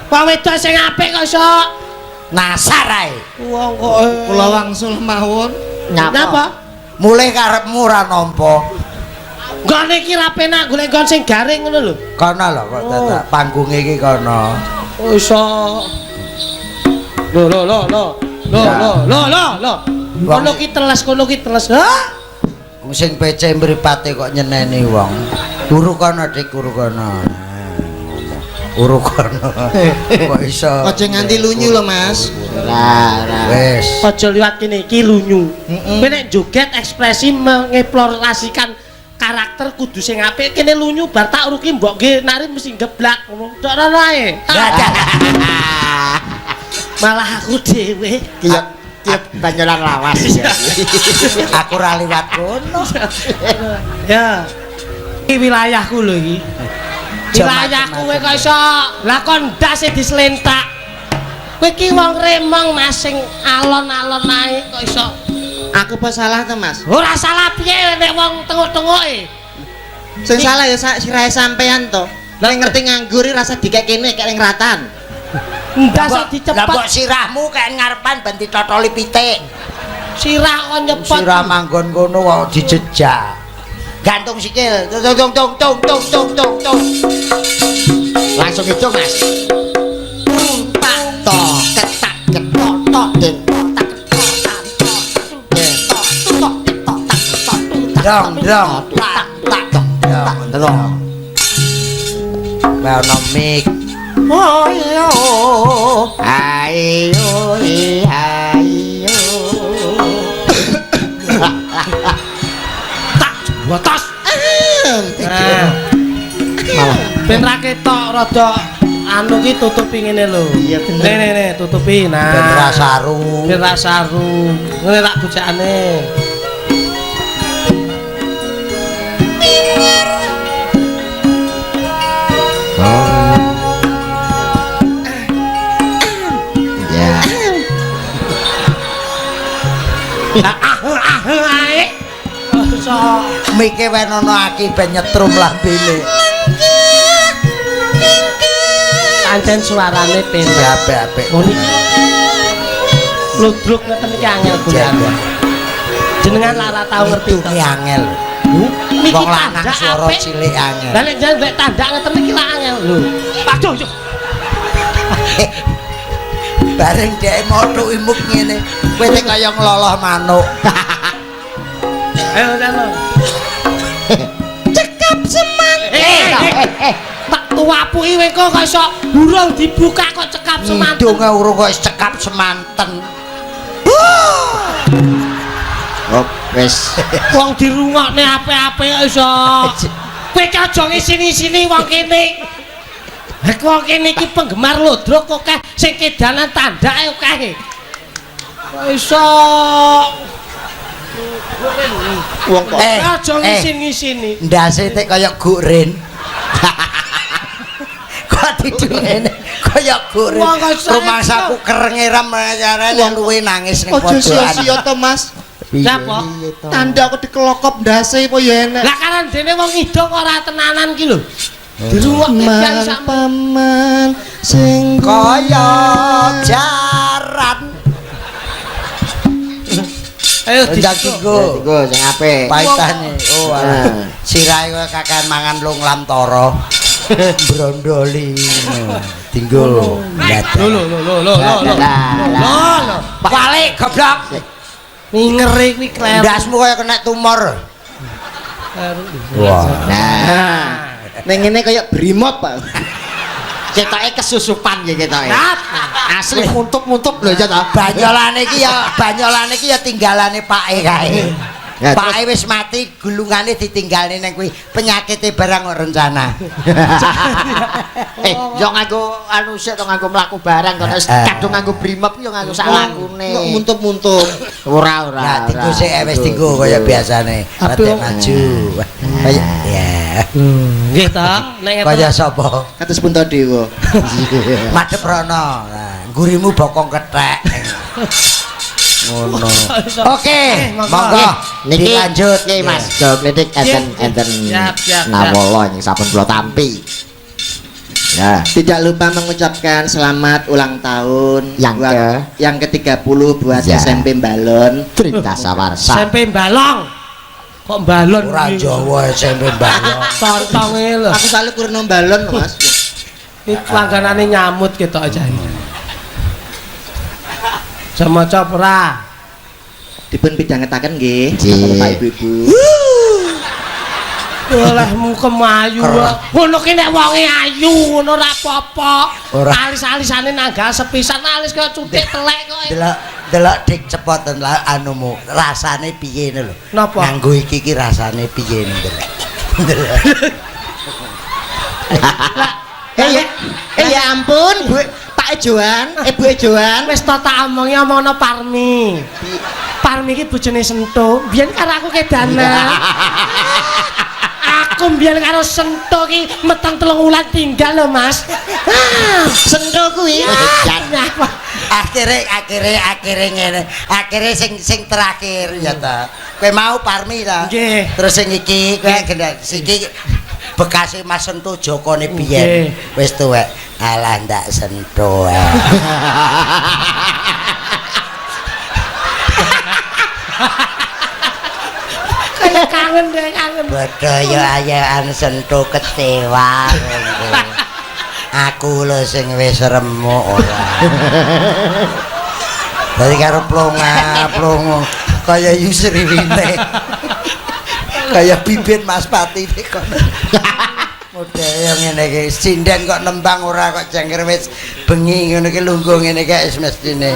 [SPEAKER 3] wong wedok sing apik kok iso
[SPEAKER 1] Nasar ae.
[SPEAKER 3] wong kok
[SPEAKER 4] Kula wangsul mawon.
[SPEAKER 3] Napa?
[SPEAKER 1] Mulih karepmu ora nampa.
[SPEAKER 3] Nggone iki ra penak golek nggon sing garing ngono lho.
[SPEAKER 1] Kono lho kok dadak panggunge iki kono.
[SPEAKER 3] Oh iso. Lho. Kono ki teles. Hah?
[SPEAKER 1] Wong sing pece mripate kok nyeneni wong. Guru kono Dik, guru kono. Guru kono. Kok iso.
[SPEAKER 4] Aja nganti lunyu lho, Mas.
[SPEAKER 2] Lah.
[SPEAKER 1] Wis.
[SPEAKER 3] Aja liwat kene iki lunyu. Kowe nek joget ekspresi mengeksplorasikan karakter kudu sing apik kene lunyu bar tak uruki mbok nggih nari mesti geblak ngono. Tok ora ae. Malah aku dhewe
[SPEAKER 2] Kiyat banyolan lawas ya.
[SPEAKER 1] Aku ora liwat kono.
[SPEAKER 3] ya. Iki wilayahku lho iki. Wilayahku kowe kok iso lakon ndas e dislentak. Kowe iki wong Remong Mas sing alon-alon ae kok iso.
[SPEAKER 4] Aku apa salah to, Mas?
[SPEAKER 3] Ora salah piye nek wong tengok-tengoke.
[SPEAKER 4] Sing salah ya sirahe sampean to. Lah ngerti nganggur rasa dikekene kek ning ratan.
[SPEAKER 3] Ndas
[SPEAKER 1] Lah
[SPEAKER 3] dicepet.
[SPEAKER 1] mbok sirahmu kae ngarepan ben ditotoli pitik.
[SPEAKER 3] Sirah kok nyepet.
[SPEAKER 1] Sirah manggon kono kok dijejak. Gantung sikil. Tung.
[SPEAKER 2] Langsung hitung, Mas. Tak to ketak ketok tok den.
[SPEAKER 1] Dong. Ono mik.
[SPEAKER 2] Ayo.
[SPEAKER 3] Tak batas.
[SPEAKER 2] Malah
[SPEAKER 3] Ben ra ketok rada anu ki tutupi ngene lho.
[SPEAKER 4] Iya, bener.
[SPEAKER 3] Nih, tutupi. Nah.
[SPEAKER 1] Ben ra saru.
[SPEAKER 3] Ben ra saru. Ngene tak bujane.
[SPEAKER 2] ya.
[SPEAKER 3] Ae. So,
[SPEAKER 1] Mike wenono aki ben nyetrum lambene.
[SPEAKER 3] pancen suarane
[SPEAKER 1] Ya
[SPEAKER 3] pendek.
[SPEAKER 1] apik-apik.
[SPEAKER 3] Ngono iki. Ludruk ngeten iki angel gunan. Jenengan lara tau ngerti to.
[SPEAKER 1] Iki angel.
[SPEAKER 3] Niki
[SPEAKER 1] Wong lanang
[SPEAKER 3] tandak
[SPEAKER 1] swara
[SPEAKER 3] apik.
[SPEAKER 1] cilik angel.
[SPEAKER 3] Lah nek jenengan mbek tandak ngeten iki lah angel lho. Aduh yo.
[SPEAKER 1] Bareng dhek motu imuk ngene, kowe teh kaya ngloloh manuk.
[SPEAKER 3] Ayo jano.
[SPEAKER 2] Cekap semanten.
[SPEAKER 3] Tak tuapuki kowe kok iso burung dibuka kok cekap semanten.
[SPEAKER 1] Hidunge urung kok cekap semanten.
[SPEAKER 2] Oh, wis.
[SPEAKER 3] Wong dirungokne apik-apik kok iso. Kowe aja ngisini-sini wong kene. Hek wong kene iki penggemar ludruk kok akeh sing kedanan tandake akeh. Kok iso
[SPEAKER 2] Wong kok
[SPEAKER 3] aja ngisin-ngisini.
[SPEAKER 1] Ndase teh kaya gurin. Kok didungene kaya gurin.
[SPEAKER 3] Wong kok iso
[SPEAKER 1] Rumangsaku kerengeram carane luwe nangis ning
[SPEAKER 4] Aja
[SPEAKER 1] pojokan.
[SPEAKER 4] sia-sia to, Mas.
[SPEAKER 3] Napa?
[SPEAKER 4] Tanda aku dikelokop ndase apa ya enek.
[SPEAKER 3] Lah karan dene wong ido kok ora tenanan ki lho. Dirungokne kiai sak
[SPEAKER 4] Paman sing
[SPEAKER 1] Kaya jaran.
[SPEAKER 3] ayo
[SPEAKER 1] Ndang
[SPEAKER 3] digo.
[SPEAKER 1] digo.
[SPEAKER 2] sing apik.
[SPEAKER 1] Paitane. Oh alah. Sirahe kowe kakean mangan lung lam toro. Brondoli. Tinggal.
[SPEAKER 3] Lho. Balik goblok. Ngeri kuwi kleru.
[SPEAKER 1] Ndasmu kaya kena tumor. Wah.
[SPEAKER 2] Nah, ning ngene kaya brimop, Pak. Cetoke kesusupan ya cetoke. Asli muntup-muntup lho ya ta.
[SPEAKER 1] Banyolane iki ya tinggalane pake kae.
[SPEAKER 2] Ya,
[SPEAKER 1] Pake wis mati gulungane ditinggalne nang kuwi penyakite barang kok rencana.
[SPEAKER 2] Yo nganggo anu sik to nganggo mlaku barang kok kadung nganggo brimob yo nganggo sak lakune.
[SPEAKER 4] Kok muntup-muntup.
[SPEAKER 2] Ora.
[SPEAKER 1] Nah, tinggu sik wis tinggu kaya biasane. Rada maju. Kaya ya.
[SPEAKER 3] Nggih ta, nek
[SPEAKER 1] Kaya sapa?
[SPEAKER 4] Kados Puntadewa.
[SPEAKER 1] Madhep rono. Nah, gurimu bokong kethek. Ngono. Oke, monggo
[SPEAKER 2] Niki
[SPEAKER 1] dilanjut
[SPEAKER 2] nggih Mas. Do klitik enten
[SPEAKER 3] Siap.
[SPEAKER 2] nawala ing sampun kula tampi. Ya.
[SPEAKER 4] Tidak lupa mengucapkan selamat ulang tahun yang ke-30 buat
[SPEAKER 2] Ya.
[SPEAKER 4] SMP Balon.
[SPEAKER 2] Trita Sawarsa.
[SPEAKER 3] SMP balong. Kok balon
[SPEAKER 1] ora Jawa SMP Balong.
[SPEAKER 3] Tontonge lho.
[SPEAKER 4] Aku selalu kurno balon, Mas.
[SPEAKER 3] Iki langganane nyamut ketok aja. Samaca ora.
[SPEAKER 4] Dipun pidhangetaken nggih,
[SPEAKER 2] Nggih.
[SPEAKER 4] Bapak Ibu-ibu.
[SPEAKER 3] Olehmu kemayu. Ngono ki nek wonge ayu ngono ora apa-apa.
[SPEAKER 1] Ora.
[SPEAKER 3] Alis-alisane nanggal sepisan alis kaya cutik telek kok.
[SPEAKER 1] Delok dik cepoten anumu rasane piye lho.
[SPEAKER 3] Napa?
[SPEAKER 1] Nganggo iki rasane piye ndelok.
[SPEAKER 4] Ya ampun, Bu Pak Ejoan, Ibu Ejoan.
[SPEAKER 3] Wis to tak omongi omongno Parmi. Parmi iki bojone Sento, biyen karo aku kedana. Aku biyen karo Sento ki meteng 3 wulan tinggal lho, Mas.
[SPEAKER 4] Sento kuwi.
[SPEAKER 1] akhire ngene. Akhire sing terakhir ya ta. Kowe mau Parmi ta?
[SPEAKER 3] Nggih.
[SPEAKER 1] Terus sing iki kowe gendak iki bekase Mas Sento Jokone biyen. Wis tuwek. Alah ndak Sento.
[SPEAKER 3] Kangen deh, kangen.
[SPEAKER 1] Bodho ayaan Sento kecewa. Aku lho sing wis remuk ora. Dadi karo plonga kaya Yusri Winte. Kaya bibit Mas Pati kok. Model ngene iki sinden kok nembang ora kok jangkir wis bengi ngono iki lungguh ngene iki wis mestine.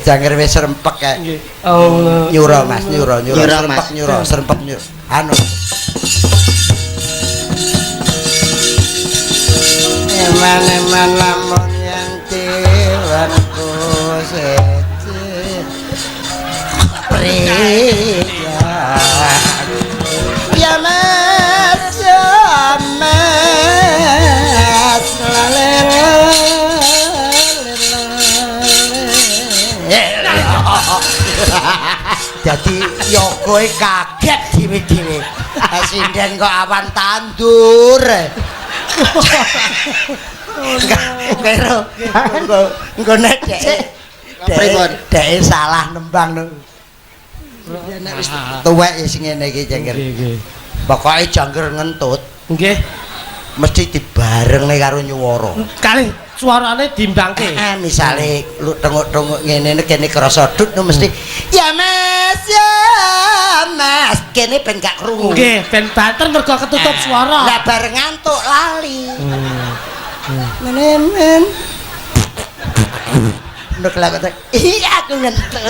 [SPEAKER 1] Jangkir wis rempek kae.
[SPEAKER 3] Oh,
[SPEAKER 1] Nyuro Mas, nyuro
[SPEAKER 4] Mas.
[SPEAKER 1] serempek nyuro. Anu. Eman lamun yang tiwanku sece. Ya Mas, jadi yogo kaget dhewe-dhewe. Sinden kok awan tandur. Kero engko nek dek salah nembang no. Nek wis tuwek sing ngene iki jengger. Pokoke jangger ngentut
[SPEAKER 3] nggih.
[SPEAKER 1] Mesti dibarengne karo nyuwara.
[SPEAKER 3] Kalih suarane dimbangke.
[SPEAKER 1] Misale lu tenguk-tenguk ngene kene krasa dut mesti ya Mas kene ben gak krungu.
[SPEAKER 3] Nggih, ben banter mergo ketutup suara.
[SPEAKER 1] Lah bareng ngantuk lali. Men. Nek lak iya aku ngentut.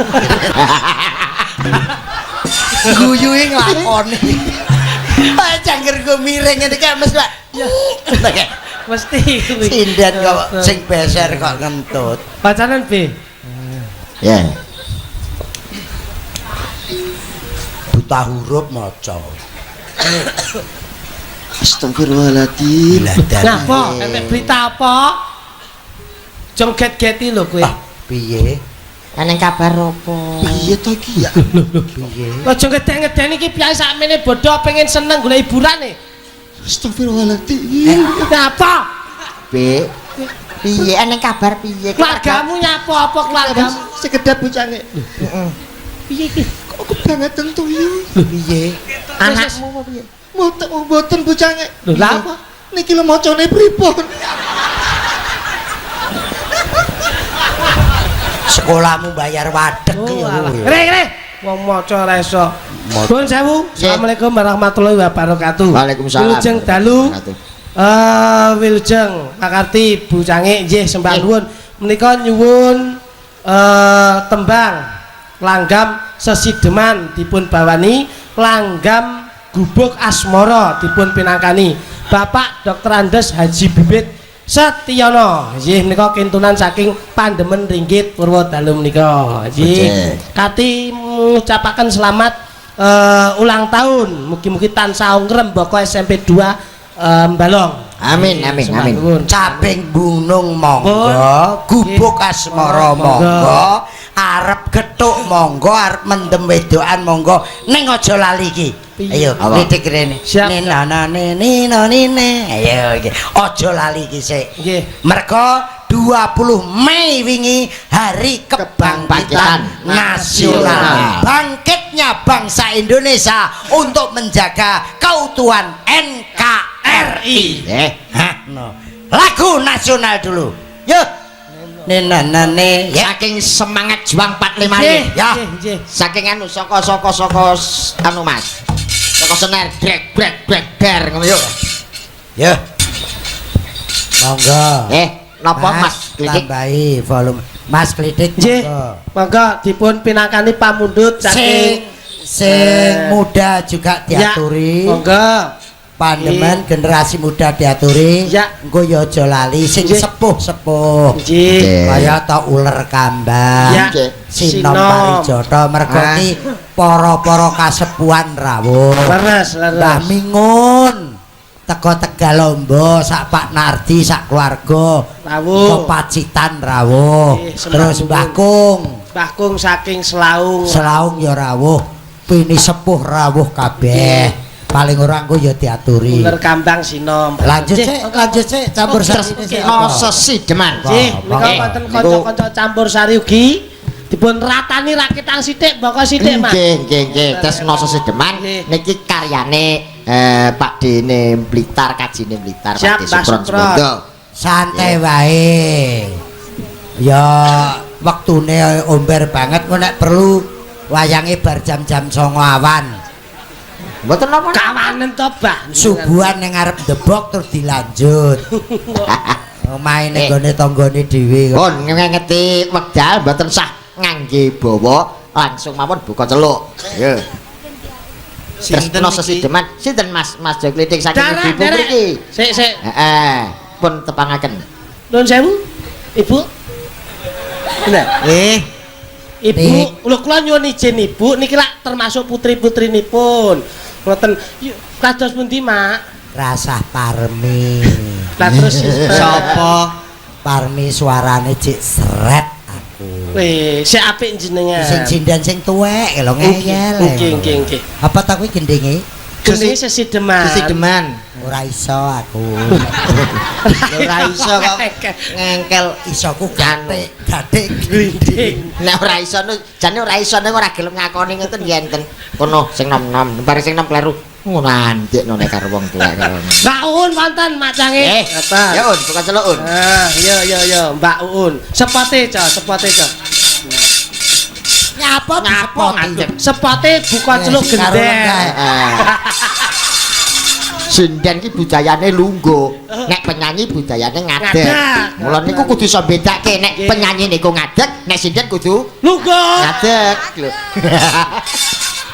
[SPEAKER 1] Guyuhe nglakoni. Cangger go miring ngene iki Mas Pak.
[SPEAKER 3] Mesti kuwi.
[SPEAKER 1] Sinden kok sing beser kok ngentut.
[SPEAKER 3] Bacanan B.
[SPEAKER 2] Ya.
[SPEAKER 1] Buta huruf maca.
[SPEAKER 4] Astagfirullahaladzim.
[SPEAKER 3] Napa? Entek berita apa? Jongget-geti lho kowe.
[SPEAKER 1] Piye?
[SPEAKER 2] Ana kabar opo?
[SPEAKER 4] Piye to iki ya?
[SPEAKER 1] Piye?
[SPEAKER 3] Aja ngedeng-ngedeni iki piye sakmene bodho pengen seneng golek hiburane.
[SPEAKER 4] Astagfirullahaladzim.
[SPEAKER 3] Napa?
[SPEAKER 2] Piye? Piye ana kabar piye?
[SPEAKER 3] Keluargamu nyapa apa keluargamu?
[SPEAKER 4] Sekedap bocane.
[SPEAKER 3] Piye iki?
[SPEAKER 4] Kok kebangetan to ya?
[SPEAKER 1] Piye?
[SPEAKER 2] Anakmu apa piye?
[SPEAKER 4] Mboten bocane.
[SPEAKER 3] Lho lha apa?
[SPEAKER 4] Niki lho macane pripun?
[SPEAKER 1] Sekolahmu bayar wadeg ya kuwi.
[SPEAKER 3] Re. Wong maca ora iso. Nuwun sewu. Assalamualaikum warahmatullahi wabarakatuh.
[SPEAKER 2] Waalaikumsalam.
[SPEAKER 3] Wilujeng dalu. Wilujeng pakarti Bu Cangik nggih sembah nuwun. Menika nyuwun tembang langgam sesideman dipun bawani Langgam Gubuk Asmara dipun pinangkani Bapak Dr. Andes Haji Bibit Setyono. Nggih menika kintunan saking Pandemen Ringgit Purwodalu menika. Nggih. Kati ngucapaken selamat ulang tahun. Mugi-mugi tansah ngrembaka SMP 2 Balong.
[SPEAKER 2] Amin amin amin.
[SPEAKER 1] Cabing Gunung monggo, Gubuk Asmara monggo, arep gethuk monggo, arep mendem wedokan monggo, ning aja lali iki. Ayo, litik rene. Nina nina nina. Ayo iki. Aja lali iki sik.
[SPEAKER 3] Nggih.
[SPEAKER 1] Mergo 20 Mei wingi Hari Kebangkitan Nasional. Bangkitnya bangsa Indonesia untuk menjaga keutuhan NKRI. No. Lagu nasional dulu. Yuk. Nenane
[SPEAKER 2] Saking semangat juang 45
[SPEAKER 1] ya.
[SPEAKER 3] Nggih.
[SPEAKER 2] Saking anu saka anu Mas. Saka senar brek der ngono yuk.
[SPEAKER 1] Ya. Monggo.
[SPEAKER 2] Napa Mas Klitik?
[SPEAKER 1] Tambahi volume. Mas Klitik
[SPEAKER 3] Nggih. Monggo dipun pinangkani pamundhut
[SPEAKER 1] sing muda juga diaturi.
[SPEAKER 3] Monggo.
[SPEAKER 1] Pandemen generasi muda diaturi.
[SPEAKER 3] Ya.
[SPEAKER 1] Engko ya aja lali sing sepuh-sepuh.
[SPEAKER 3] Nggih.
[SPEAKER 1] Kaya ta uler kambang.
[SPEAKER 3] Ya.
[SPEAKER 1] Sinom Parijata mergo iki para-para kasepuhan rawuh.
[SPEAKER 3] Leres.
[SPEAKER 1] Mbah Mingun teko Tegalombo sak Pak Nardi sak keluarga
[SPEAKER 3] Rawuh.
[SPEAKER 1] Pacitan rawuh. Terus Mbah
[SPEAKER 3] Kung saking Selaung.
[SPEAKER 1] Selaung ya rawuh. Pini sepuh rawuh kabeh. Paling ora engko ya diaturi.
[SPEAKER 3] Uler kambang sinom.
[SPEAKER 1] Lanjut sik campur sari sik.
[SPEAKER 2] Sesi Deman.
[SPEAKER 3] Nggih, menika wonten kanca-kanca campur sari ugi dipun ratani rakitan sithik baka sithik Mas.
[SPEAKER 2] Nggih. Tes Sesi Deman niki karyane Pak Dene Blitar, Kajine Blitar, Pak De Sukron.
[SPEAKER 1] Santai wae. Ya wektune omber banget kok nek perlu wayange bar jam-jam 09.00 awan.
[SPEAKER 2] Mboten napa
[SPEAKER 3] Kawanen to, Bah.
[SPEAKER 1] Subuhan ning ngarep debok terus dilanjut. Omahe ning gone tanggane dhewe.
[SPEAKER 2] Pun ngengeti wekdal mboten sah ngangge bawa langsung mawon buka celuk. Nggih. Sinten Sesi Deman? Sinten Mas Joklitik saking ibu mriki?
[SPEAKER 3] Sik.
[SPEAKER 2] Pun tepangaken.
[SPEAKER 3] Nuwun sewu, Ibu. Bener. Ibu, lho kula nyuwun izin Ibu niki lak termasuk putri-putrinipun. Ngoten, kados pundi, Mak?
[SPEAKER 1] Rasah Parmi.
[SPEAKER 3] Lah terus
[SPEAKER 4] Sapa?
[SPEAKER 1] Parmi suarane cek seret aku.
[SPEAKER 3] Weh, sik apik jenengan.
[SPEAKER 1] Sing jindan sing tuwek lho ngeyel.
[SPEAKER 3] Nggih.
[SPEAKER 1] Apa tak kuwi gendenge?
[SPEAKER 3] Gendenge Sesi Deman.
[SPEAKER 4] Sesi Deman.
[SPEAKER 1] Ora iso aku.
[SPEAKER 4] Ora iso kok ngengkel
[SPEAKER 1] Isoku gathik
[SPEAKER 3] Glinding.
[SPEAKER 2] Nek ora iso jane ora iso nek ora gelem ngakoni ngoten ya enten. Kono sing nom-nom, bareng sing nom kleru. Ngandikno nek karo wong tuwek karo.
[SPEAKER 3] Mbak Uun wonten macange.
[SPEAKER 2] Ya Un, bukan celuk Un.
[SPEAKER 3] Ah, iya, Mbak Uun. Sepote, Cok.
[SPEAKER 1] Nyapa
[SPEAKER 2] ngadeg.
[SPEAKER 3] Sepote buka celuk gendeng.
[SPEAKER 2] Sinden ki budayane lungguh. Nek penyanyi budayane ngadeg. Mula niku kudu iso bedake nek penyanyi niku ngadeg, nek sinden kudu
[SPEAKER 3] Lungguh.
[SPEAKER 2] ngadeg lho.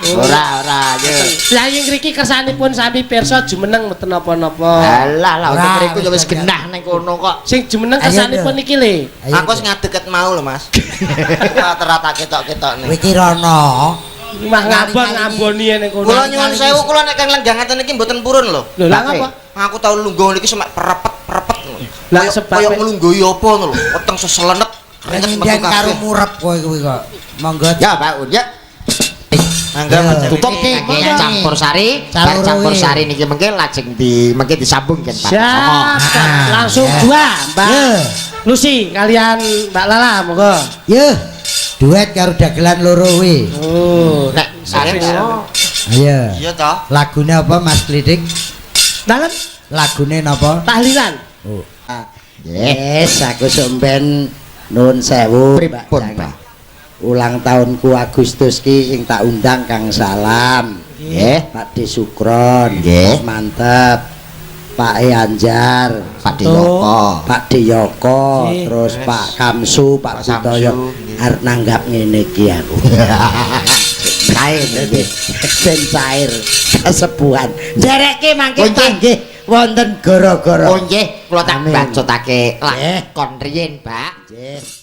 [SPEAKER 2] Ora ya.
[SPEAKER 3] Lah ing mriki kersanipun sami pirsa jumeneng mboten napa-napa.
[SPEAKER 2] Alah untuk mriku ya wis genah ning kono kok.
[SPEAKER 3] Sing jumeneng kersanipun iki lho.
[SPEAKER 4] Aku wis ngadeket mau lho Mas. Rata-rata ketok-ketokne.
[SPEAKER 1] Kowe iki rono.
[SPEAKER 3] Mah ngabon-ngaboni ning kono.
[SPEAKER 4] Kula nyuwun sewu kula nek kang lenggangaten iki mboten purun lho.
[SPEAKER 3] Lho lah ngapa?
[SPEAKER 4] Aku tau lungguh niki semak perepet.
[SPEAKER 3] Lah sebab
[SPEAKER 4] kaya nglungguhi apa ngono lho. Weteng seselenet.
[SPEAKER 1] Ngendang karo murep kowe kuwi kok. Monggo.
[SPEAKER 2] Ya, Pak Un ya. Tutup campur sari, campur sari niki mengke lajeng mengke disambung kan Pak.
[SPEAKER 3] Siap. Langsung dua, Mbak Lucy kalian Mbak Lala monggo.
[SPEAKER 1] Yo. Duet karo dagelan loro kuwi.
[SPEAKER 3] Oh,
[SPEAKER 2] Nek sari
[SPEAKER 1] Ayo.
[SPEAKER 4] Iya toh.
[SPEAKER 1] Lagune apa Mas Klitik?
[SPEAKER 3] Dalem
[SPEAKER 1] Lagune napa?
[SPEAKER 3] tahlilan.
[SPEAKER 1] Oh. Yes, aku sampean nuwun sewu,
[SPEAKER 2] Pripun, Pak?
[SPEAKER 1] Ulang tahunku Agustus ki sing tak undang Kang Salam.
[SPEAKER 2] Nggih.
[SPEAKER 1] Pak De Sukron.
[SPEAKER 2] Nggih.
[SPEAKER 1] Mantep. Pak Anjar,
[SPEAKER 2] Pak Deyoko.
[SPEAKER 1] Pak Deyoko,
[SPEAKER 3] Nggih.
[SPEAKER 1] terus Pak Kamsu, Pak Sutoyo arep nanggap ngene iki aku. cair ben cair kesepuhan ndereke mangke panggih wonten gara-gara
[SPEAKER 2] oh nggih kula tak bacotake
[SPEAKER 1] Nggih.
[SPEAKER 2] lakon riyin Mbak
[SPEAKER 1] nggih